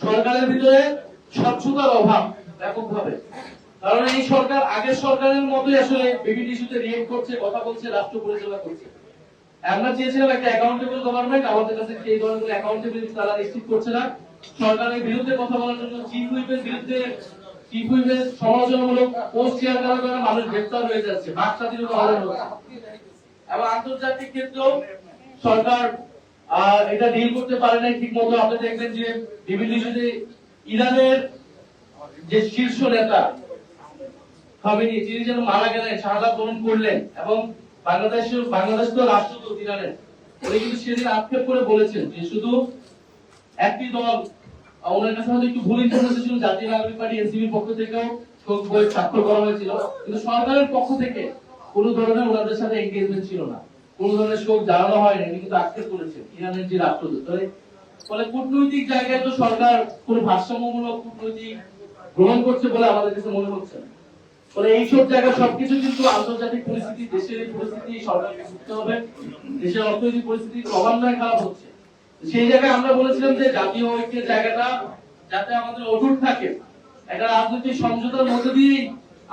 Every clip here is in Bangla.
সরকারের ভিতরে স্বচ্ছতার অভাব ব্যাপকভাবে। কারণ এই সরকার আগের সরকারের মতোই আসলে বিভিন্ন ইস্যুতে রিয়েক্ট করছে, কথা বলছে, রাষ্ট্র পরিচালনা করছে। আমরা চেয়েছিলাম একটা অ্যাকাউন্টেবল গভর্নমেন্ট, আমাদের কাছে এই ধরনের অ্যাকাউন্টেবিলিটি তারা নিশ্চিত করছে না। সরকারের বিরুদ্ধে কথা বলার জন্য চিফ হুইপের বিরুদ্ধে চিফ হুইপের সমালোচনামূলক পোস্ট শেয়ার করার কারণে মানুষ গ্রেফতার হয়ে যাচ্ছে, বাক স্বাধীনতা হরণ হচ্ছে। এবং আন্তর্জাতিক ক্ষেত্রেও সরকার এটা ডিল করতে পারে নাই ঠিক মতো। আপনি দেখবেন যে বিভিন্ন ইস্যুতে ইরানের যে শীর্ষ নেতা খামেনি, তিনি যেন মারা গেলেন, শাহাদাত বরণ করলেন, এবং বাংলাদেশ তো রাষ্ট্রদূত ইরানের, উনি কিন্তু সেদিন আক্ষেপ করে বলেছেন যে শুধু একটি দল, ওনার কাছে হয়তো একটু ভুল ইনফরমেশন ছিল, জাতীয় নাগরিক পার্টি এনসিপির পক্ষ থেকেও শোক বই স্বাক্ষর করা হয়েছিল, কিন্তু সরকারের পক্ষ থেকে কোনো ধরনের ওনাদের সাথে এনগেজমেন্ট ছিল না, কোনো ধরনের শোক জানানো হয়নি। উনি কিন্তু আক্ষেপ করেছেন ইরানের যে রাষ্ট্রদূত। ফলে কূটনৈতিক জায়গায় তো সরকার কোনো ভারসাম্যমূলক কূটনৈতিক গ্রহণ করছে বলে আমাদের কাছে মনে হচ্ছে না। ফলে এইসব জায়গায় সবকিছু কিন্তু আন্তর্জাতিক পরিস্থিতি, দেশের পরিস্থিতি, সরকারকে বুঝতে হবে, দেশের অর্থনৈতিক পরিস্থিতি ক্রমান্বয়ে খারাপ হচ্ছে। সেই জায়গায় আমরা বলেছিলাম যে জাতীয় ঐক্যের জায়গাটা যাতে আমাদের অটুট থাকে, একটা রাজনৈতিক সমঝোতার মধ্যে দিয়েই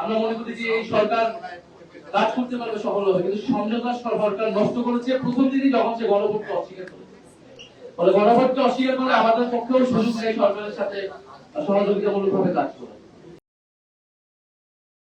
আমরা মনে করি যে এই সরকার কাজ করতে পারবে, সফল হবে। কিন্তু সমঝোতার সরকার নষ্ট করেছে প্রথম দিনই, যখন সে গণভোটকে অস্বীকার করেছে। ফলে গণভোটকে অস্বীকার করে আমাদের পক্ষেও সুযোগ নেই সরকারের সাথে সহযোগিতামূলক ভাবে কাজ করা।